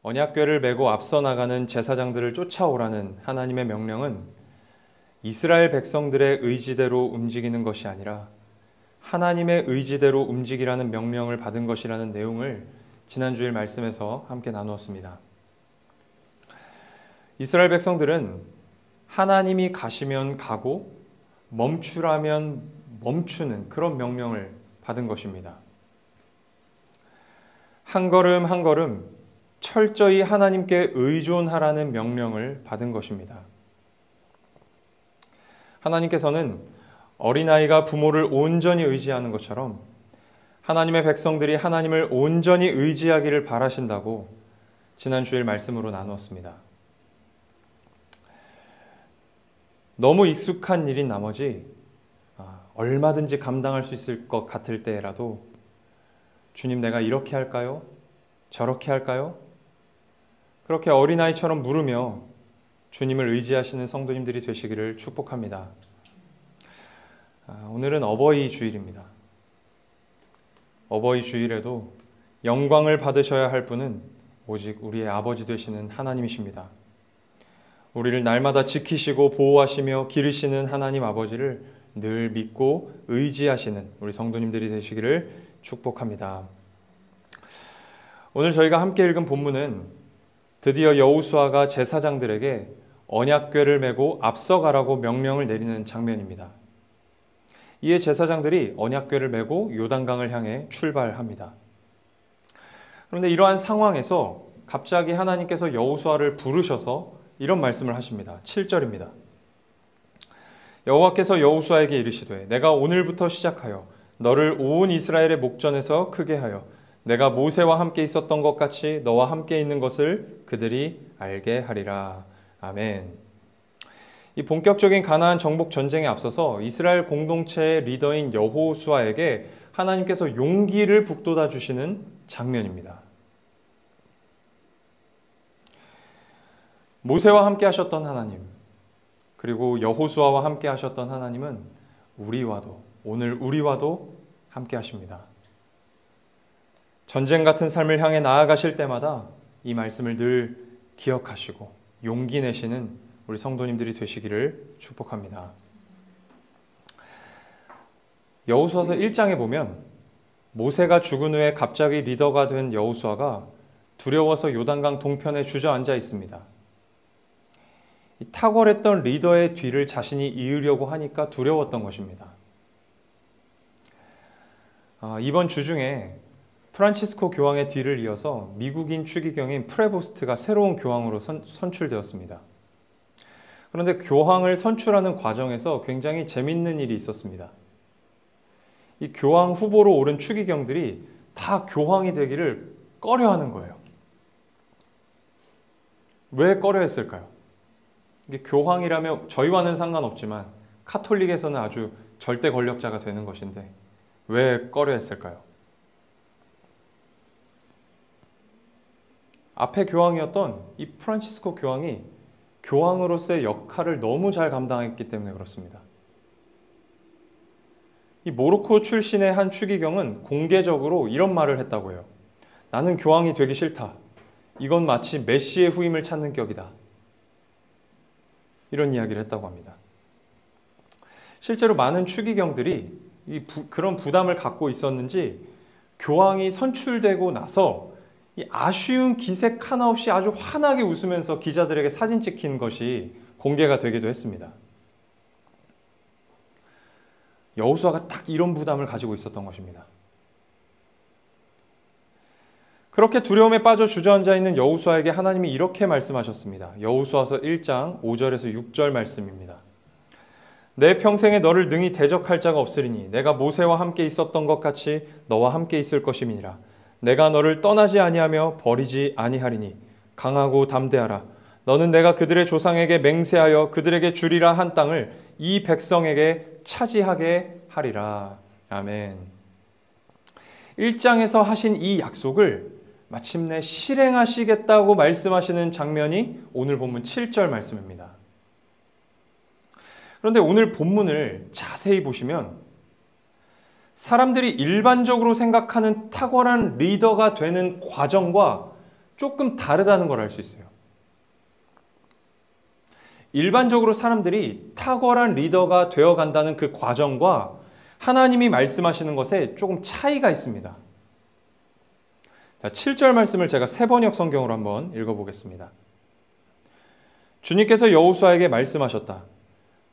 언약궤를 메고 앞서 나가는 제사장들을 쫓아오라는 하나님의 명령은 이스라엘 백성들의 의지대로 움직이는 것이 아니라 하나님의 의지대로 움직이라는 명령을 받은 것이라는 내용을 지난주일 말씀에서 함께 나누었습니다. 이스라엘 백성들은 하나님이 가시면 가고 멈추라면 멈추는 그런 명령을 받은 것입니다. 한 걸음 한 걸음 철저히 하나님께 의존하라는 명령을 받은 것입니다. 하나님께서는 어린아이가 부모를 온전히 의지하는 것처럼 하나님의 백성들이 하나님을 온전히 의지하기를 바라신다고 지난 주일 말씀으로 나누었습니다. 너무 익숙한 일인 나머지 얼마든지 감당할 수 있을 것 같을 때라도 주님, 내가 이렇게 할까요? 저렇게 할까요? 그렇게 어린아이처럼 물으며 주님을 의지하시는 성도님들이 되시기를 축복합니다. 오늘은 어버이 주일입니다. 어버이 주일에도 영광을 받으셔야 할 분은 오직 우리의 아버지 되시는 하나님이십니다. 우리를 날마다 지키시고 보호하시며 기르시는 하나님 아버지를 늘 믿고 의지하시는 우리 성도님들이 되시기를 축복합니다. 오늘 저희가 함께 읽은 본문은 드디어 여호수아가 제사장들에게 언약궤를 메고 앞서가라고 명령을 내리는 장면입니다. 이에 제사장들이 언약궤를 메고 요단강을 향해 출발합니다. 그런데 이러한 상황에서 갑자기 하나님께서 여호수아를 부르셔서 이런 말씀을 하십니다. 7절입니다. 여호와께서 여호수아에게 이르시되 내가 오늘부터 시작하여 너를 온 이스라엘의 목전에서 크게 하여 내가 모세와 함께 있었던 것 같이 너와 함께 있는 것을 그들이 알게 하리라. 아멘. 이 본격적인 가나안 정복 전쟁에 앞서서 이스라엘 공동체의 리더인 여호수아에게 하나님께서 용기를 북돋아 주시는 장면입니다. 모세와 함께 하셨던 하나님, 그리고 여호수아와 함께 하셨던 하나님은 오늘 우리와도 함께 하십니다. 전쟁 같은 삶을 향해 나아가실 때마다 이 말씀을 늘 기억하시고 용기 내시는 우리 성도님들이 되시기를 축복합니다. 여호수아서 1장에 보면 모세가 죽은 후에 갑자기 리더가 된 여호수아가 두려워서 요단강 동편에 주저앉아 있습니다. 이 탁월했던 리더의 뒤를 자신이 이으려고 하니까 두려웠던 것입니다. 이번 주 중에 프란치스코 교황의 뒤를 이어서 미국인 추기경인 프레보스트가 새로운 교황으로 선출되었습니다. 그런데 교황을 선출하는 과정에서 굉장히 재밌는 일이 있었습니다. 이 교황 후보로 오른 추기경들이 다 교황이 되기를 꺼려하는 거예요. 왜 꺼려했을까요? 이게 교황이라면 저희와는 상관없지만 카톨릭에서는 아주 절대 권력자가 되는 것인데 왜 꺼려했을까요? 앞에 교황이었던 이 프란치스코 교황이 교황으로서의 역할을 너무 잘 감당했기 때문에 그렇습니다. 이 모로코 출신의 한 추기경은 공개적으로 이런 말을 했다고 해요. 나는 교황이 되기 싫다. 이건 마치 메시의 후임을 찾는 격이다. 이런 이야기를 했다고 합니다. 실제로 많은 추기경들이 그런 부담을 갖고 있었는지 교황이 선출되고 나서 이 아쉬운 기색 하나 없이 아주 환하게 웃으면서 기자들에게 사진 찍힌 것이 공개가 되기도 했습니다. 여호수아가 딱 이런 부담을 가지고 있었던 것입니다. 그렇게 두려움에 빠져 주저앉아 있는 여호수아에게 하나님이 이렇게 말씀하셨습니다. 여호수아서 1장 5절에서 6절 말씀입니다. 내 평생에 너를 능히 대적할 자가 없으리니 내가 모세와 함께 있었던 것 같이 너와 함께 있을 것임이니라. 내가 너를 떠나지 아니하며 버리지 아니하리니 강하고 담대하라. 너는 내가 그들의 조상에게 맹세하여 그들에게 주리라 한 땅을 이 백성에게 차지하게 하리라. 아멘. 1장에서 하신 이 약속을 마침내 실행하시겠다고 말씀하시는 장면이 오늘 본문 7절 말씀입니다. 그런데 오늘 본문을 자세히 보시면 사람들이 일반적으로 생각하는 탁월한 리더가 되는 과정과 조금 다르다는 걸 알 수 있어요. 일반적으로 사람들이 탁월한 리더가 되어 간다는 그 과정과 하나님이 말씀하시는 것에 조금 차이가 있습니다. 자, 7절 말씀을 제가 세번역 성경으로 한번 읽어보겠습니다. 주님께서 여호수아에게 말씀하셨다.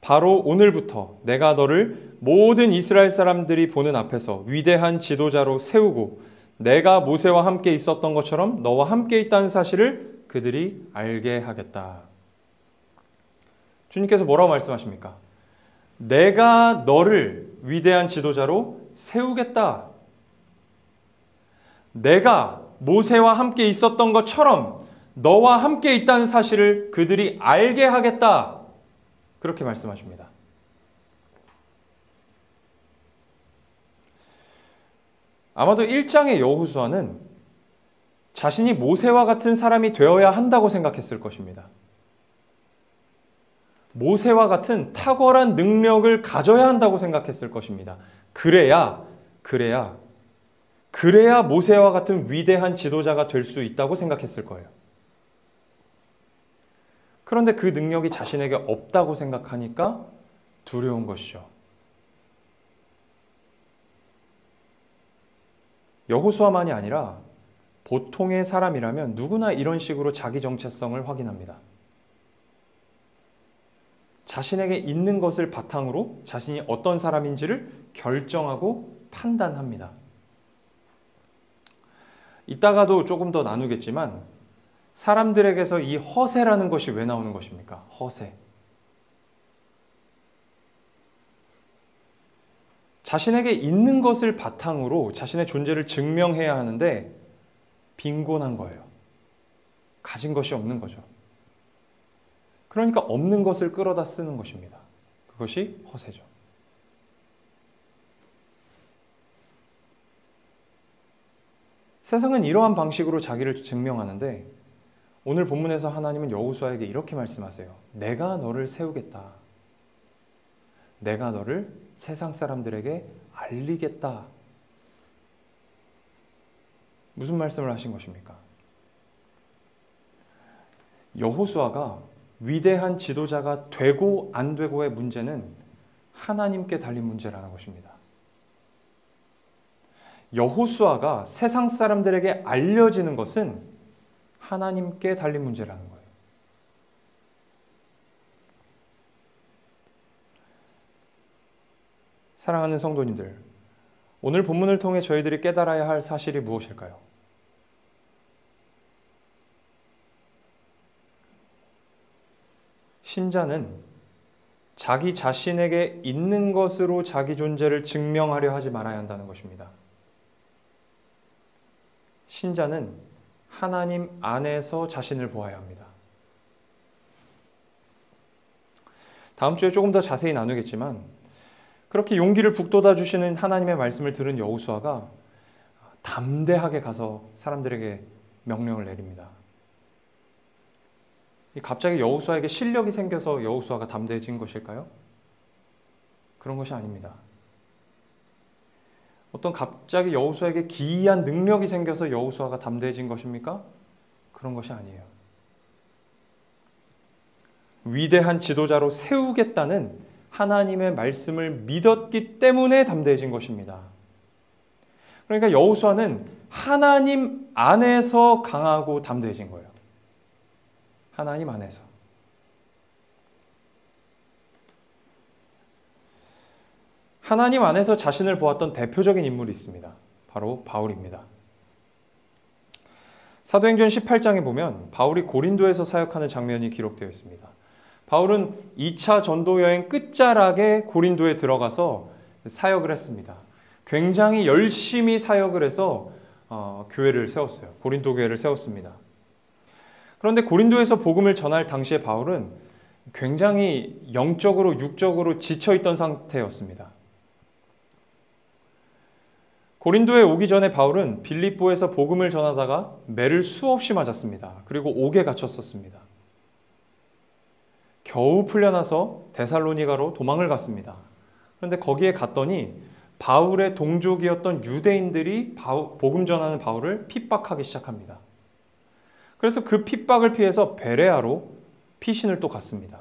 바로 오늘부터 내가 너를 모든 이스라엘 사람들이 보는 앞에서 위대한 지도자로 세우고 내가 모세와 함께 있었던 것처럼 너와 함께 있다는 사실을 그들이 알게 하겠다. 주님께서 뭐라고 말씀하십니까? 내가 너를 위대한 지도자로 세우겠다. 내가 모세와 함께 있었던 것처럼 너와 함께 있다는 사실을 그들이 알게 하겠다. 그렇게 말씀하십니다. 아마도 1장의 여호수아는 자신이 모세와 같은 사람이 되어야 한다고 생각했을 것입니다. 모세와 같은 탁월한 능력을 가져야 한다고 생각했을 것입니다. 그래야 모세와 같은 위대한 지도자가 될 수 있다고 생각했을 거예요. 그런데 그 능력이 자신에게 없다고 생각하니까 두려운 것이죠. 여호수아만이 아니라 보통의 사람이라면 누구나 이런 식으로 자기 정체성을 확인합니다. 자신에게 있는 것을 바탕으로 자신이 어떤 사람인지를 결정하고 판단합니다. 이따가도 조금 더 나누겠지만 사람들에게서 이 허세라는 것이 왜 나오는 것입니까? 허세. 자신에게 있는 것을 바탕으로 자신의 존재를 증명해야 하는데 빈곤한 거예요. 가진 것이 없는 거죠. 그러니까 없는 것을 끌어다 쓰는 것입니다. 그것이 허세죠. 세상은 이러한 방식으로 자기를 증명하는데 오늘 본문에서 하나님은 여호수아에게 이렇게 말씀하세요. 내가 너를 세우겠다. 내가 너를 세상 사람들에게 알리겠다. 무슨 말씀을 하신 것입니까? 여호수아가 위대한 지도자가 되고 안 되고의 문제는 하나님께 달린 문제라는 것입니다. 여호수아가 세상 사람들에게 알려지는 것은 하나님께 달린 문제라는 거예요. 사랑하는 성도님들, 오늘 본문을 통해 저희들이 깨달아야 할 사실이 무엇일까요? 신자는 자기 자신에게 있는 것으로 자기 존재를 증명하려 하지 말아야 한다는 것입니다. 신자는 하나님 안에서 자신을 보아야 합니다. 다음 주에 조금 더 자세히 나누겠지만 그렇게 용기를 북돋아 주시는 하나님의 말씀을 들은 여호수아가 담대하게 가서 사람들에게 명령을 내립니다. 갑자기 여호수아에게 실력이 생겨서 여호수아가 담대해진 것일까요? 그런 것이 아닙니다. 어떤 갑자기 여호수아에게 기이한 능력이 생겨서 여호수아가 담대해진 것입니까? 그런 것이 아니에요. 위대한 지도자로 세우겠다는 하나님의 말씀을 믿었기 때문에 담대해진 것입니다. 그러니까 여호수아는 하나님 안에서 강하고 담대해진 거예요. 하나님 안에서. 하나님 안에서 자신을 보았던 대표적인 인물이 있습니다. 바로 바울입니다. 사도행전 18장에 보면 바울이 고린도에서 사역하는 장면이 기록되어 있습니다. 바울은 2차 전도 여행 끝자락에 고린도에 들어가서 사역을 했습니다. 굉장히 열심히 사역을 해서 교회를 세웠어요. 고린도 교회를 세웠습니다. 그런데 고린도에서 복음을 전할 당시에 바울은 굉장히 영적으로 육적으로 지쳐있던 상태였습니다. 고린도에 오기 전에 바울은 빌립보에서 복음을 전하다가 매를 수없이 맞았습니다. 그리고 옥에 갇혔었습니다. 겨우 풀려나서 데살로니가로 도망을 갔습니다. 그런데 거기에 갔더니 바울의 동족이었던 유대인들이 복음 전하는 바울을 핍박하기 시작합니다. 그래서 그 핍박을 피해서 베레아로 피신을 또 갔습니다.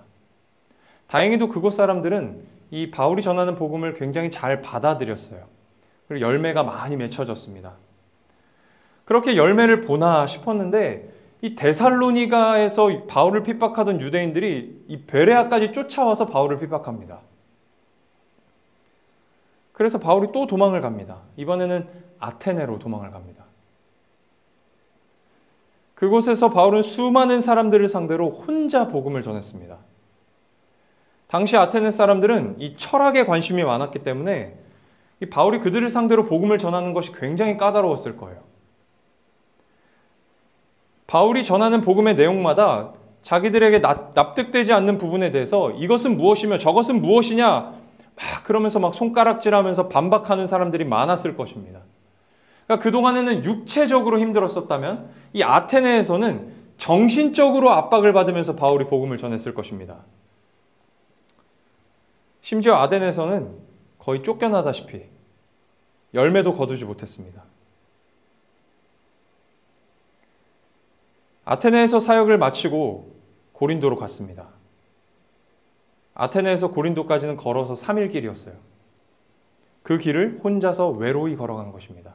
다행히도 그곳 사람들은 이 바울이 전하는 복음을 굉장히 잘 받아들였어요. 그리고 열매가 많이 맺혀졌습니다. 그렇게 열매를 보나 싶었는데 이 데살로니가에서 바울을 핍박하던 유대인들이 이 베레아까지 쫓아와서 바울을 핍박합니다. 그래서 바울이 또 도망을 갑니다. 이번에는 아테네로 도망을 갑니다. 그곳에서 바울은 수많은 사람들을 상대로 혼자 복음을 전했습니다. 당시 아테네 사람들은 이 철학에 관심이 많았기 때문에 이 바울이 그들을 상대로 복음을 전하는 것이 굉장히 까다로웠을 거예요. 바울이 전하는 복음의 내용마다 자기들에게 납득되지 않는 부분에 대해서 이것은 무엇이며 저것은 무엇이냐 막 그러면서 막 손가락질하면서 반박하는 사람들이 많았을 것입니다. 그러니까 그동안에는 육체적으로 힘들었었다면 이 아테네에서는 정신적으로 압박을 받으면서 바울이 복음을 전했을 것입니다. 심지어 아덴에서는 거의 쫓겨나다시피 열매도 거두지 못했습니다. 아테네에서 사역을 마치고 고린도로 갔습니다. 아테네에서 고린도까지는 걸어서 3일 길이었어요. 그 길을 혼자서 외로이 걸어간 것입니다.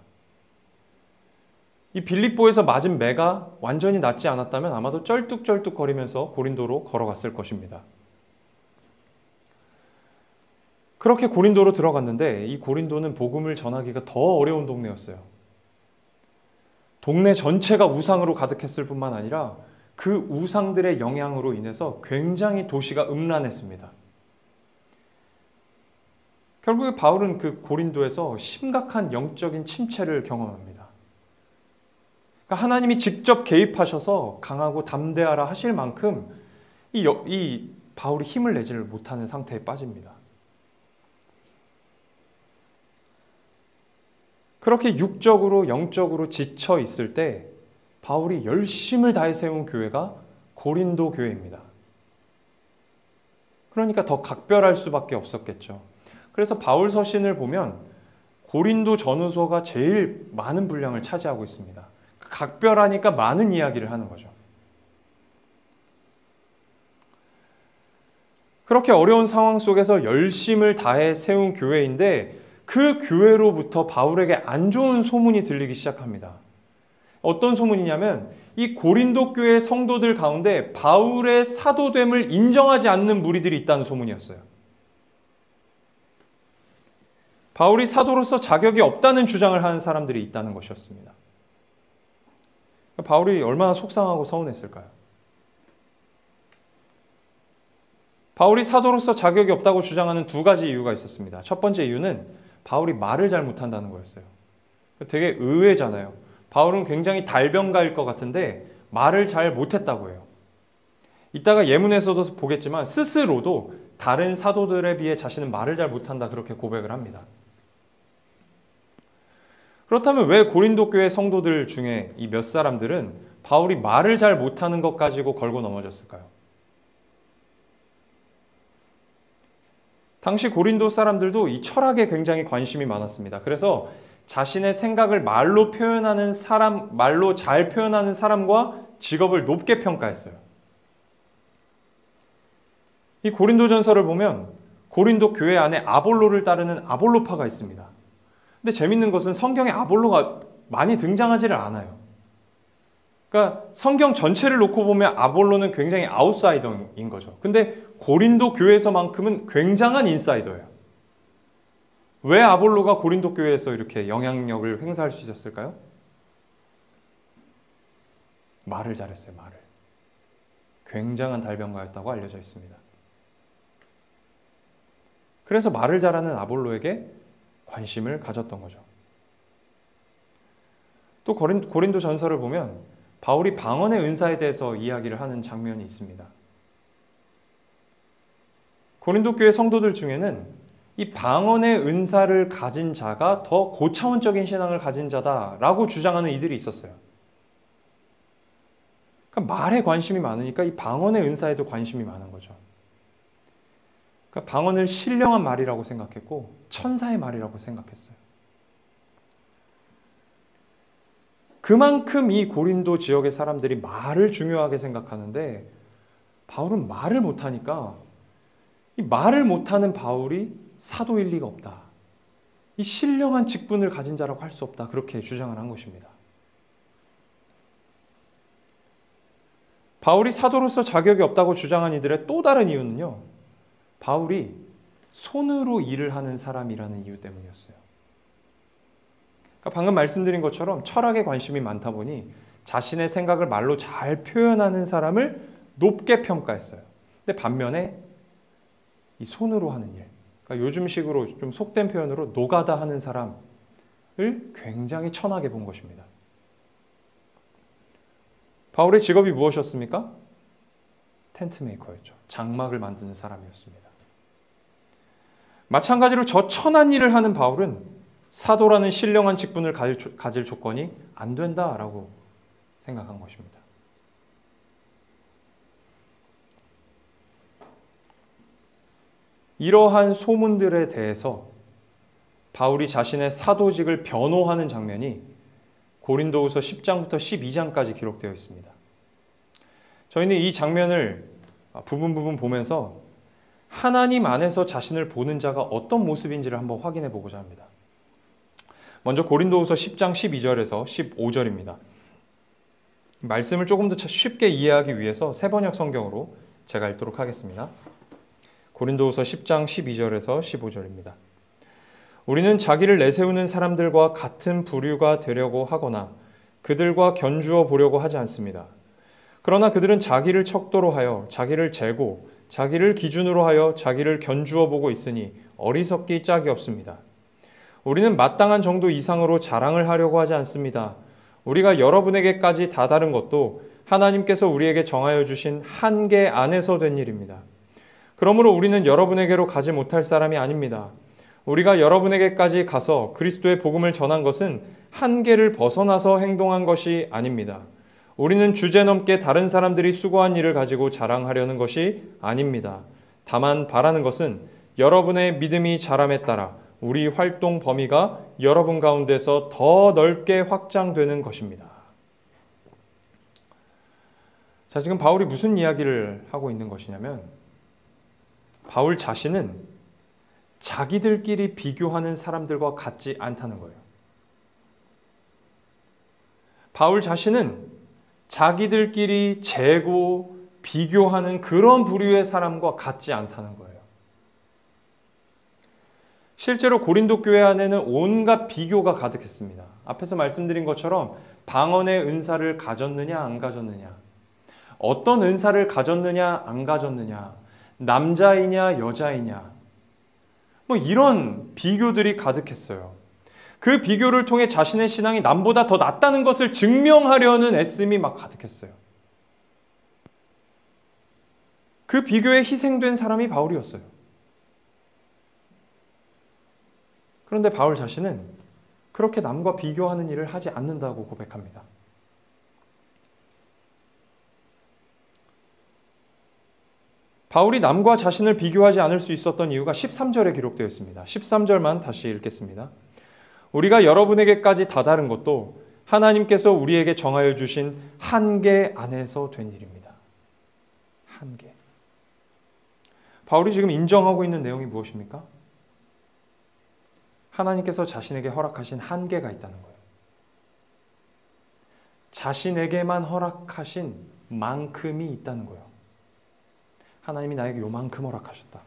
이 빌립보에서 맞은 매가 완전히 낫지 않았다면 아마도 쩔뚝쩔뚝거리면서 고린도로 걸어갔을 것입니다. 그렇게 고린도로 들어갔는데 이 고린도는 복음을 전하기가 더 어려운 동네였어요. 동네 전체가 우상으로 가득했을 뿐만 아니라 그 우상들의 영향으로 인해서 굉장히 도시가 음란했습니다. 결국에 바울은 그 고린도에서 심각한 영적인 침체를 경험합니다. 그러니까 하나님이 직접 개입하셔서 강하고 담대하라 하실 만큼 이 바울이 힘을 내지를 못하는 상태에 빠집니다. 그렇게 육적으로 영적으로 지쳐 있을 때 바울이 열심을 다해 세운 교회가 고린도 교회입니다. 그러니까 더 각별할 수밖에 없었겠죠. 그래서 바울 서신을 보면 고린도 전후서가 제일 많은 분량을 차지하고 있습니다. 각별하니까 많은 이야기를 하는 거죠. 그렇게 어려운 상황 속에서 열심을 다해 세운 교회인데 그 교회로부터 바울에게 안 좋은 소문이 들리기 시작합니다. 어떤 소문이냐면 이 고린도 교회 성도들 가운데 바울의 사도됨을 인정하지 않는 무리들이 있다는 소문이었어요. 바울이 사도로서 자격이 없다는 주장을 하는 사람들이 있다는 것이었습니다. 바울이 얼마나 속상하고 서운했을까요? 바울이 사도로서 자격이 없다고 주장하는 두 가지 이유가 있었습니다. 첫 번째 이유는 바울이 말을 잘 못한다는 거였어요. 되게 의외잖아요. 바울은 굉장히 달변가일 것 같은데 말을 잘 못했다고 해요. 이따가 예문에서도 보겠지만 스스로도 다른 사도들에 비해 자신은 말을 잘 못한다 그렇게 고백을 합니다. 그렇다면 왜 고린도 교회 성도들 중에 이 몇 사람들은 바울이 말을 잘 못하는 것 가지고 걸고 넘어졌을까요? 당시 고린도 사람들도 이 철학에 굉장히 관심이 많았습니다. 그래서 자신의 생각을 말로 표현하는 사람, 말로 잘 표현하는 사람과 직업을 높게 평가했어요. 이 고린도전서를 보면 고린도 교회 안에 아볼로를 따르는 아볼로파가 있습니다. 근데 재밌는 것은 성경에 아볼로가 많이 등장하지를 않아요. 그러니까 성경 전체를 놓고 보면 아볼로는 굉장히 아웃사이더인 거죠. 근데 고린도 교회에서만큼은 굉장한 인사이더예요. 왜 아볼로가 고린도 교회에서 이렇게 영향력을 행사할 수 있었을까요? 말을 잘했어요, 말을. 굉장한 달변가였다고 알려져 있습니다. 그래서 말을 잘하는 아볼로에게 관심을 가졌던 거죠. 또 고린도 전서를 보면 바울이 방언의 은사에 대해서 이야기를 하는 장면이 있습니다. 고린도 교회 성도들 중에는 이 방언의 은사를 가진 자가 더 고차원적인 신앙을 가진 자다라고 주장하는 이들이 있었어요. 그러니까 말에 관심이 많으니까 이 방언의 은사에도 관심이 많은 거죠. 그러니까 방언을 신령한 말이라고 생각했고 천사의 말이라고 생각했어요. 그만큼 이 고린도 지역의 사람들이 말을 중요하게 생각하는데 바울은 말을 못하니까 이 말을 못하는 바울이 사도일 리가 없다. 이 신령한 직분을 가진 자라고 할 수 없다. 그렇게 주장을 한 것입니다. 바울이 사도로서 자격이 없다고 주장한 이들의 또 다른 이유는요. 바울이 손으로 일을 하는 사람이라는 이유 때문이었어요. 그러니까 방금 말씀드린 것처럼 철학에 관심이 많다 보니 자신의 생각을 말로 잘 표현하는 사람을 높게 평가했어요. 근데 반면에 이 손으로 하는 일, 그러니까 요즘식으로 좀 속된 표현으로 노가다 하는 사람을 굉장히 천하게 본 것입니다. 바울의 직업이 무엇이었습니까? 텐트 메이커였죠. 장막을 만드는 사람이었습니다. 마찬가지로 저 천한 일을 하는 바울은 사도라는 신령한 직분을 가질 조건이 안 된다라고 생각한 것입니다. 이러한 소문들에 대해서 바울이 자신의 사도직을 변호하는 장면이 고린도후서 10장부터 12장까지 기록되어 있습니다. 저희는 이 장면을 부분 보면서 하나님 안에서 자신을 보는 자가 어떤 모습인지를 한번 확인해 보고자 합니다. 먼저 고린도후서 10장 12절에서 15절입니다. 말씀을 조금 더 쉽게 이해하기 위해서 세번역 성경으로 제가 읽도록 하겠습니다. 고린도후서 10장 12절에서 15절입니다. 우리는 자기를 내세우는 사람들과 같은 부류가 되려고 하거나 그들과 견주어 보려고 하지 않습니다. 그러나 그들은 자기를 척도로 하여 자기를 재고 자기를 기준으로 하여 자기를 견주어 보고 있으니 어리석기 짝이 없습니다. 우리는 마땅한 정도 이상으로 자랑을 하려고 하지 않습니다. 우리가 여러분에게까지 다다른 것도 하나님께서 우리에게 정하여 주신 한계 안에서 된 일입니다. 그러므로 우리는 여러분에게로 가지 못할 사람이 아닙니다. 우리가 여러분에게까지 가서 그리스도의 복음을 전한 것은 한계를 벗어나서 행동한 것이 아닙니다. 우리는 주제넘게 다른 사람들이 수고한 일을 가지고 자랑하려는 것이 아닙니다. 다만 바라는 것은 여러분의 믿음이 자람에 따라 우리 활동 범위가 여러분 가운데서 더 넓게 확장되는 것입니다. 자, 지금 바울이 무슨 이야기를 하고 있는 것이냐면 바울 자신은 자기들끼리 비교하는 사람들과 같지 않다는 거예요. 바울 자신은 자기들끼리 재고 비교하는 그런 부류의 사람과 같지 않다는 거예요. 실제로 고린도 교회 안에는 온갖 비교가 가득했습니다. 앞에서 말씀드린 것처럼 방언의 은사를 가졌느냐 안 가졌느냐, 어떤 은사를 가졌느냐 안 가졌느냐, 남자이냐 여자이냐, 뭐 이런 비교들이 가득했어요. 그 비교를 통해 자신의 신앙이 남보다 더 낫다는 것을 증명하려는 애씀이 막 가득했어요. 그 비교에 희생된 사람이 바울이었어요. 그런데 바울 자신은 그렇게 남과 비교하는 일을 하지 않는다고 고백합니다. 바울이 남과 자신을 비교하지 않을 수 있었던 이유가 13절에 기록되어 있습니다. 13절만 다시 읽겠습니다. 우리가 여러분에게까지 다다른 것도 하나님께서 우리에게 정하여 주신 한계 안에서 된 일입니다. 한계. 바울이 지금 인정하고 있는 내용이 무엇입니까? 하나님께서 자신에게 허락하신 한계가 있다는 거예요. 자신에게만 허락하신 만큼이 있다는 거예요. 하나님이 나에게 요만큼 허락하셨다.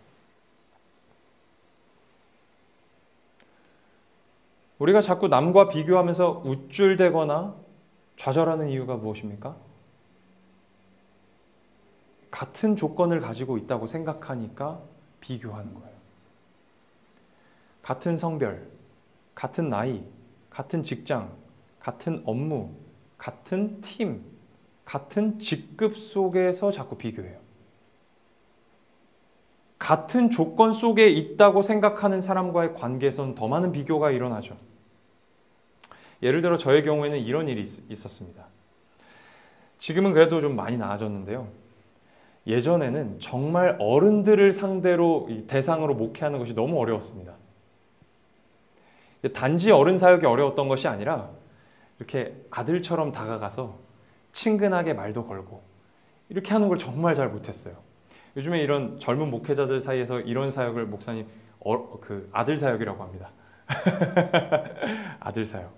우리가 자꾸 남과 비교하면서 우쭐대거나 좌절하는 이유가 무엇입니까? 같은 조건을 가지고 있다고 생각하니까 비교하는 거예요. 같은 성별, 같은 나이, 같은 직장, 같은 업무, 같은 팀, 같은 직급 속에서 자꾸 비교해요. 같은 조건 속에 있다고 생각하는 사람과의 관계에서는 더 많은 비교가 일어나죠. 예를 들어 저의 경우에는 이런 일이 있었습니다. 지금은 그래도 좀 많이 나아졌는데요. 예전에는 정말 어른들을 상대로 대상으로 목회하는 것이 너무 어려웠습니다. 단지 어른 사역이 어려웠던 것이 아니라 이렇게 아들처럼 다가가서 친근하게 말도 걸고 이렇게 하는 걸 정말 잘 못했어요. 요즘에 이런 젊은 목회자들 사이에서 이런 사역을 목사님 아들 사역이라고 합니다. 아들 사역.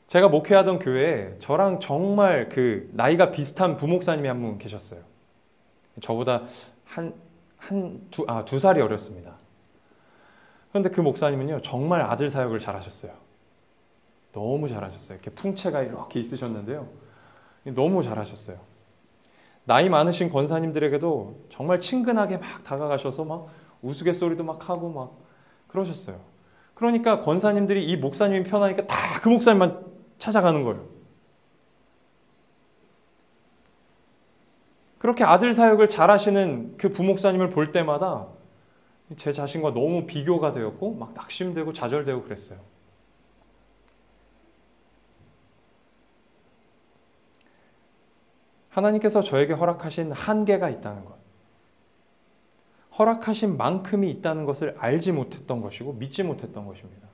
제가 목회하던 교회에 저랑 정말 나이가 비슷한 부목사님이 한 분 계셨어요. 저보다 두 살이 어렸습니다. 그런데 그 목사님은요, 정말 아들 사역을 잘하셨어요. 너무 잘하셨어요. 이렇게 풍채가 이렇게 있으셨는데요. 너무 잘하셨어요. 나이 많으신 권사님들에게도 정말 친근하게 막 다가가셔서 막 우스갯소리도 막 하고 막 그러셨어요. 그러니까 권사님들이 이 목사님이 편하니까 다 그 목사님만 찾아가는 거예요. 그렇게 아들 사역을 잘하시는 그 부목사님을 볼 때마다 제 자신과 너무 비교가 되었고 막 낙심되고 좌절되고 그랬어요. 하나님께서 저에게 허락하신 한계가 있다는 것, 허락하신 만큼이 있다는 것을 알지 못했던 것이고 믿지 못했던 것입니다.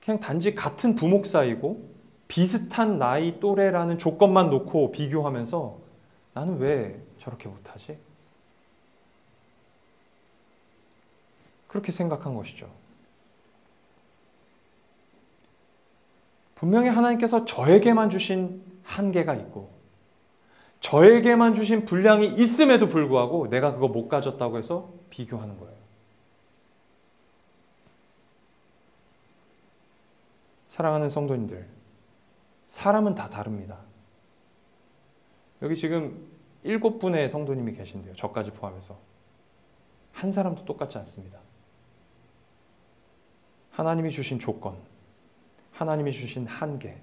그냥 단지 같은 부목사이고 비슷한 나이 또래라는 조건만 놓고 비교하면서 나는 왜 저렇게 못하지? 그렇게 생각한 것이죠. 분명히 하나님께서 저에게만 주신 한계가 있고 저에게만 주신 분량이 있음에도 불구하고 내가 그거 못 가졌다고 해서 비교하는 거예요. 사랑하는 성도님들, 사람은 다 다릅니다. 여기 지금 7분의 성도님이 계신데요. 저까지 포함해서. 한 사람도 똑같지 않습니다. 하나님이 주신 조건, 하나님이 주신 한계,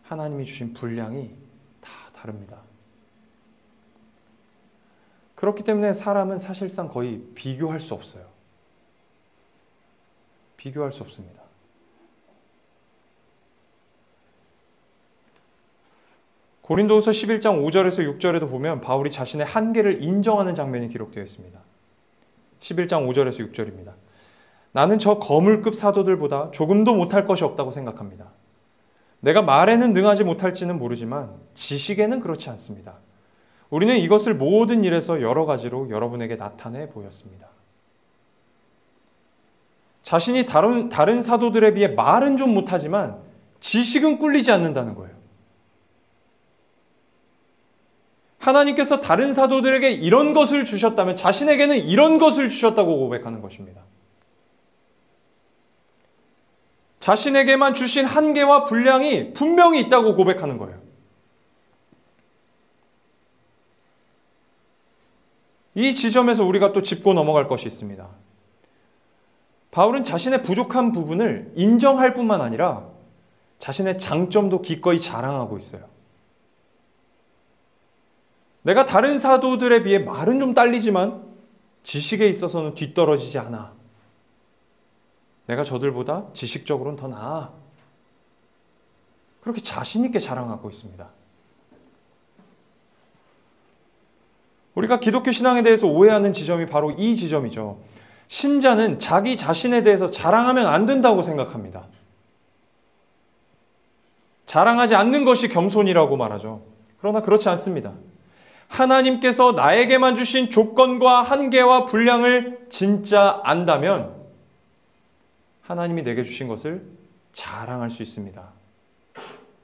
하나님이 주신 분량이 다 다릅니다. 그렇기 때문에 사람은 사실상 거의 비교할 수 없어요. 비교할 수 없습니다. 고린도후서 11장 5절에서 6절에도 보면 바울이 자신의 한계를 인정하는 장면이 기록되어 있습니다. 11장 5절에서 6절입니다. 나는 저 거물급 사도들보다 조금도 못할 것이 없다고 생각합니다. 내가 말에는 능하지 못할지는 모르지만 지식에는 그렇지 않습니다. 우리는 이것을 모든 일에서 여러 가지로 여러분에게 나타내 보였습니다. 자신이 다른 사도들에 비해 말은 좀 못하지만 지식은 꿀리지 않는다는 거예요. 하나님께서 다른 사도들에게 이런 것을 주셨다면 자신에게는 이런 것을 주셨다고 고백하는 것입니다. 자신에게만 주신 한계와 분량이 분명히 있다고 고백하는 거예요. 이 지점에서 우리가 또 짚고 넘어갈 것이 있습니다. 바울은 자신의 부족한 부분을 인정할 뿐만 아니라 자신의 장점도 기꺼이 자랑하고 있어요. 내가 다른 사도들에 비해 말은 좀 딸리지만 지식에 있어서는 뒤떨어지지 않아. 내가 저들보다 지식적으로는 더 나아. 그렇게 자신 있게 자랑하고 있습니다. 우리가 기독교 신앙에 대해서 오해하는 지점이 바로 이 지점이죠. 신자는 자기 자신에 대해서 자랑하면 안 된다고 생각합니다. 자랑하지 않는 것이 겸손이라고 말하죠. 그러나 그렇지 않습니다. 하나님께서 나에게만 주신 조건과 한계와 분량을 진짜 안다면 하나님이 내게 주신 것을 자랑할 수 있습니다.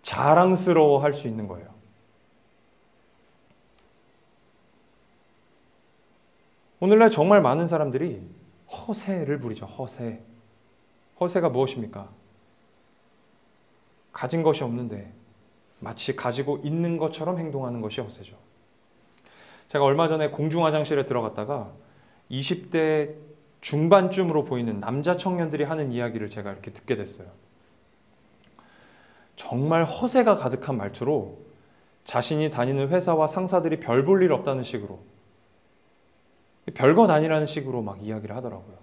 자랑스러워할 수 있는 거예요. 오늘날 정말 많은 사람들이 허세를 부리죠. 허세. 허세가 무엇입니까? 가진 것이 없는데 마치 가지고 있는 것처럼 행동하는 것이 허세죠. 제가 얼마 전에 공중화장실에 들어갔다가 20대 중반쯤으로 보이는 남자 청년들이 하는 이야기를 제가 이렇게 듣게 됐어요. 정말 허세가 가득한 말투로 자신이 다니는 회사와 상사들이 별 볼 일 없다는 식으로, 별것 아니라는 식으로 막 이야기를 하더라고요.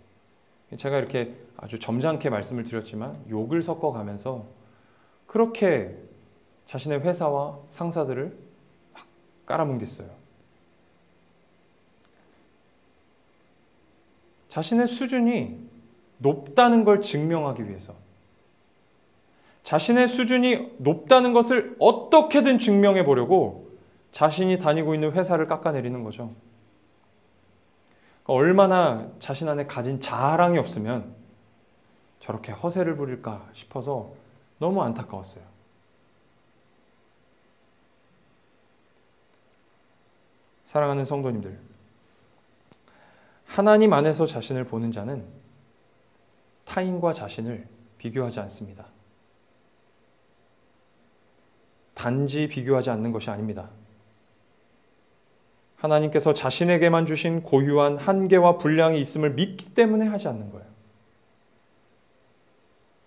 제가 이렇게 아주 점잖게 말씀을 드렸지만 욕을 섞어가면서 그렇게 자신의 회사와 상사들을 막 깔아뭉갰어요. 자신의 수준이 높다는 걸 증명하기 위해서, 자신의 수준이 높다는 것을 어떻게든 증명해 보려고 자신이 다니고 있는 회사를 깎아내리는 거죠. 얼마나 자신 안에 가진 자랑이 없으면 저렇게 허세를 부릴까 싶어서 너무 안타까웠어요. 사랑하는 성도님들, 하나님 안에서 자신을 보는 자는 타인과 자신을 비교하지 않습니다. 단지 비교하지 않는 것이 아닙니다. 하나님께서 자신에게만 주신 고유한 한계와 분량이 있음을 믿기 때문에 하지 않는 거예요.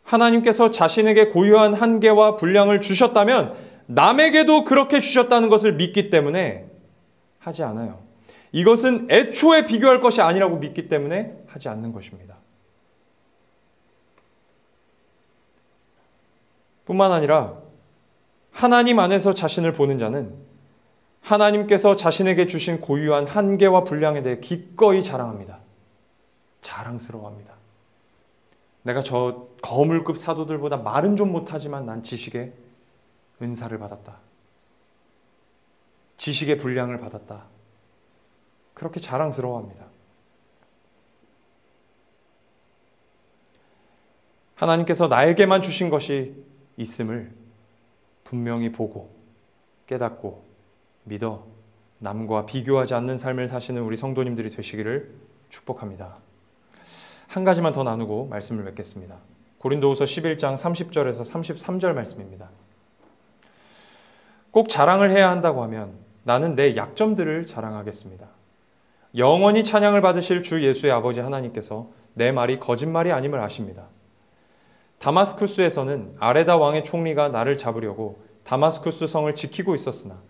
하나님께서 자신에게 고유한 한계와 분량을 주셨다면 남에게도 그렇게 주셨다는 것을 믿기 때문에 하지 않아요. 이것은 애초에 비교할 것이 아니라고 믿기 때문에 하지 않는 것입니다. 뿐만 아니라 하나님 안에서 자신을 보는 자는 하나님께서 자신에게 주신 고유한 한계와 분량에 대해 기꺼이 자랑합니다. 자랑스러워합니다. 내가 저 거물급 사도들보다 말은 좀 못하지만 난 지식의 은사를 받았다. 지식의 분량을 받았다. 그렇게 자랑스러워합니다. 하나님께서 나에게만 주신 것이 있음을 분명히 보고 깨닫고 믿어 남과 비교하지 않는 삶을 사시는 우리 성도님들이 되시기를 축복합니다. 한 가지만 더 나누고 말씀을 맺겠습니다. 고린도후서 11장 30절에서 33절 말씀입니다. 꼭 자랑을 해야 한다고 하면 나는 내 약점들을 자랑하겠습니다. 영원히 찬양을 받으실 주 예수의 아버지 하나님께서 내 말이 거짓말이 아님을 아십니다. 다마스쿠스에서는 아레다 왕의 총리가 나를 잡으려고 다마스쿠스 성을 지키고 있었으나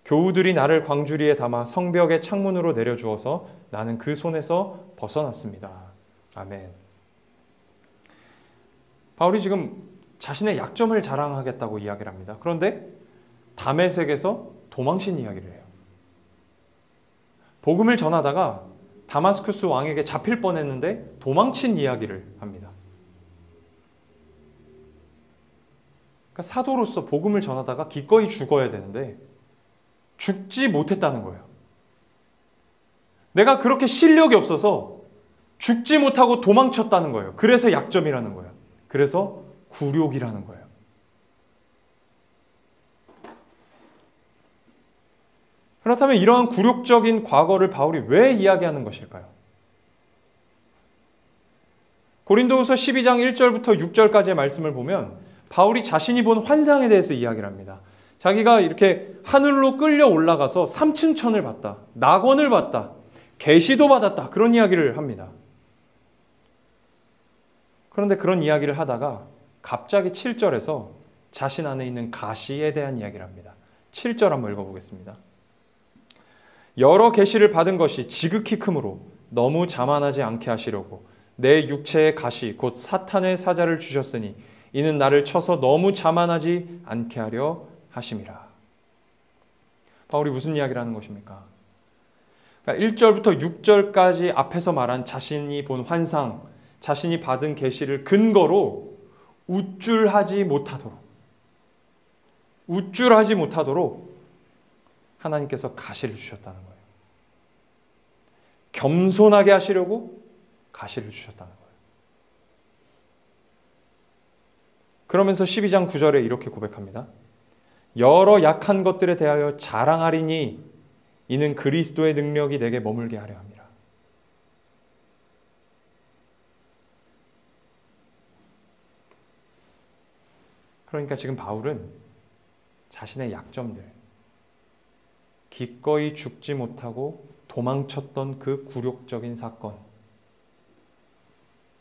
교우들이 나를 광주리에 담아 성벽의 창문으로 내려주어서 나는 그 손에서 벗어났습니다. 아멘. 바울이 지금 자신의 약점을 자랑하겠다고 이야기를 합니다. 그런데 다메섹에서 도망친 이야기를 해요. 복음을 전하다가 다마스쿠스 왕에게 잡힐 뻔했는데 도망친 이야기를 합니다. 그러니까 사도로서 복음을 전하다가 기꺼이 죽어야 되는데 죽지 못했다는 거예요. 내가 그렇게 실력이 없어서 죽지 못하고 도망쳤다는 거예요. 그래서 약점이라는 거예요. 그래서 굴욕이라는 거예요. 그렇다면 이러한 굴욕적인 과거를 바울이 왜 이야기하는 것일까요? 고린도후서 12장 1절부터 6절까지의 말씀을 보면 바울이 자신이 본 환상에 대해서 이야기를 합니다. 자기가 이렇게 하늘로 끌려 올라가서 3층 천을 봤다. 낙원을 봤다. 계시도 받았다. 그런 이야기를 합니다. 그런데 그런 이야기를 하다가 갑자기 7절에서 자신 안에 있는 가시에 대한 이야기를 합니다. 7절 한번 읽어보겠습니다. 여러 계시를 받은 것이 지극히 크므로 너무 자만하지 않게 하시려고 내 육체의 가시 곧 사탄의 사자를 주셨으니 이는 나를 쳐서 너무 자만하지 않게 하려 하심이라. 바울이 무슨 이야기를 하는 것입니까? 그러니까 1절부터 6절까지 앞에서 말한 자신이 본 환상, 자신이 받은 계시를 근거로 우쭐하지 못하도록 하나님께서 가시를 주셨다는 거예요. 겸손하게 하시려고 가시를 주셨다는 거예요. 그러면서 12장 9절에 이렇게 고백합니다. 여러 약한 것들에 대하여 자랑하리니 이는 그리스도의 능력이 내게 머물게 하려 함이라. 그러니까 지금 바울은 자신의 약점들, 기꺼이 죽지 못하고 도망쳤던 그 굴욕적인 사건,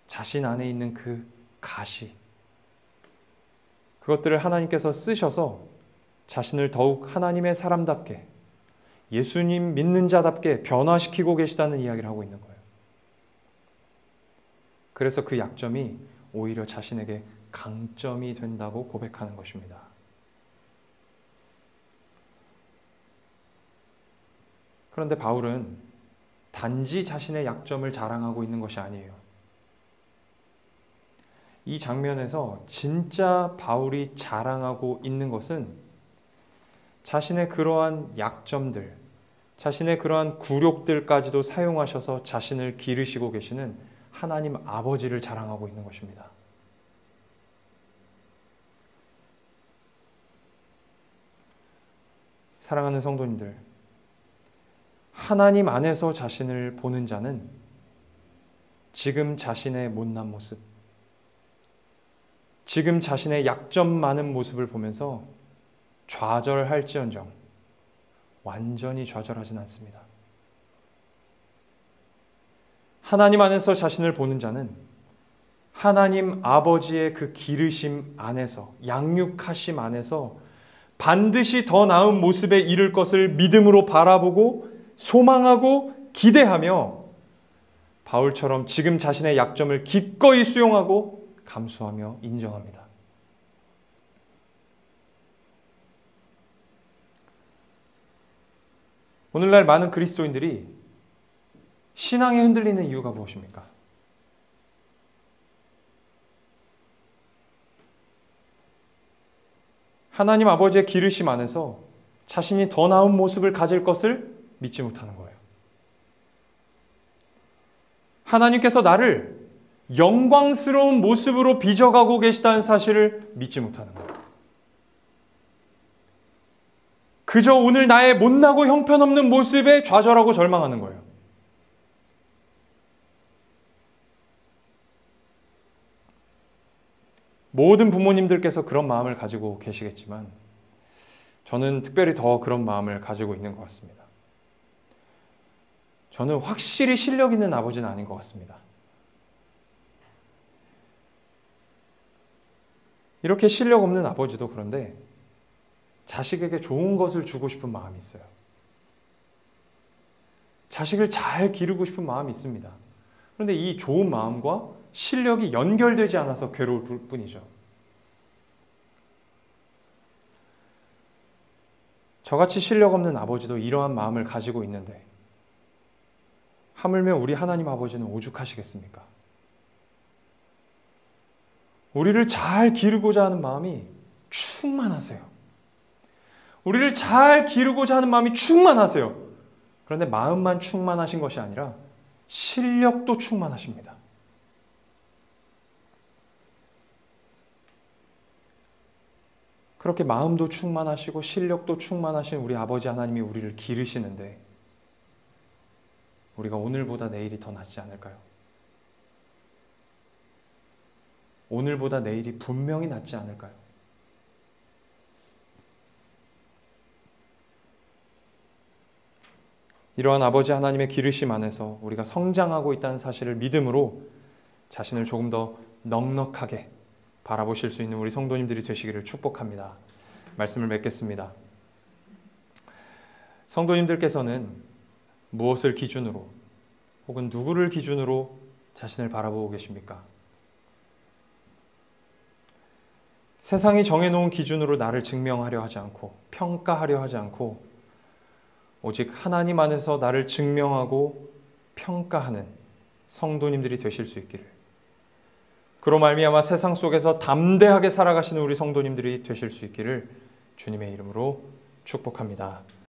자신 안에 있는 그 가시, 그것들을 하나님께서 쓰셔서 자신을 더욱 하나님의 사람답게, 예수님 믿는 자답게 변화시키고 계시다는 이야기를 하고 있는 거예요. 그래서 그 약점이 오히려 자신에게 강점이 된다고 고백하는 것입니다. 그런데 바울은 단지 자신의 약점을 자랑하고 있는 것이 아니에요. 이 장면에서 진짜 바울이 자랑하고 있는 것은 자신의 그러한 약점들, 자신의 그러한 굴욕들까지도 사용하셔서 자신을 기르시고 계시는 하나님 아버지를 자랑하고 있는 것입니다. 사랑하는 성도님들, 하나님 안에서 자신을 보는 자는 지금 자신의 못난 모습, 지금 자신의 약점 많은 모습을 보면서 좌절할지언정 완전히 좌절하진 않습니다. 하나님 안에서 자신을 보는 자는 하나님 아버지의 그 기르심 안에서, 양육하심 안에서 반드시 더 나은 모습에 이를 것을 믿음으로 바라보고 소망하고 기대하며 바울처럼 지금 자신의 약점을 기꺼이 수용하고 감수하며 인정합니다. 오늘날 많은 그리스도인들이 신앙이 흔들리는 이유가 무엇입니까? 하나님 아버지의 기르심 안에서 자신이 더 나은 모습을 가질 것을 믿지 못하는 거예요. 하나님께서 나를 영광스러운 모습으로 빚어가고 계시다는 사실을 믿지 못하는 거예요. 그저 오늘 나의 못나고 형편없는 모습에 좌절하고 절망하는 거예요. 모든 부모님들께서 그런 마음을 가지고 계시겠지만 저는 특별히 더 그런 마음을 가지고 있는 것 같습니다. 저는 확실히 실력 있는 아버지는 아닌 것 같습니다. 이렇게 실력 없는 아버지도 그런데 자식에게 좋은 것을 주고 싶은 마음이 있어요. 자식을 잘 기르고 싶은 마음이 있습니다. 그런데 이 좋은 마음과 실력이 연결되지 않아서 괴로울 뿐이죠. 저같이 실력 없는 아버지도 이러한 마음을 가지고 있는데 하물며 우리 하나님 아버지는 오죽하시겠습니까? 우리를 잘 기르고자 하는 마음이 충만하세요. 우리를 잘 기르고자 하는 마음이 충만하세요. 그런데 마음만 충만하신 것이 아니라 실력도 충만하십니다. 그렇게 마음도 충만하시고 실력도 충만하신 우리 아버지 하나님이 우리를 기르시는데 우리가 오늘보다 내일이 더 낫지 않을까요? 오늘보다 내일이 분명히 낫지 않을까요? 이러한 아버지 하나님의 기르심 안에서 우리가 성장하고 있다는 사실을 믿음으로 자신을 조금 더 넉넉하게 바라보실 수 있는 우리 성도님들이 되시기를 축복합니다. 말씀을 맺겠습니다. 성도님들께서는 무엇을 기준으로 혹은 누구를 기준으로 자신을 바라보고 계십니까? 세상이 정해놓은 기준으로 나를 증명하려 하지 않고 평가하려 하지 않고 오직 하나님 안에서 나를 증명하고 평가하는 성도님들이 되실 수 있기를, 그로 말미암아 세상 속에서 담대하게 살아가시는 우리 성도님들이 되실 수 있기를 주님의 이름으로 축복합니다.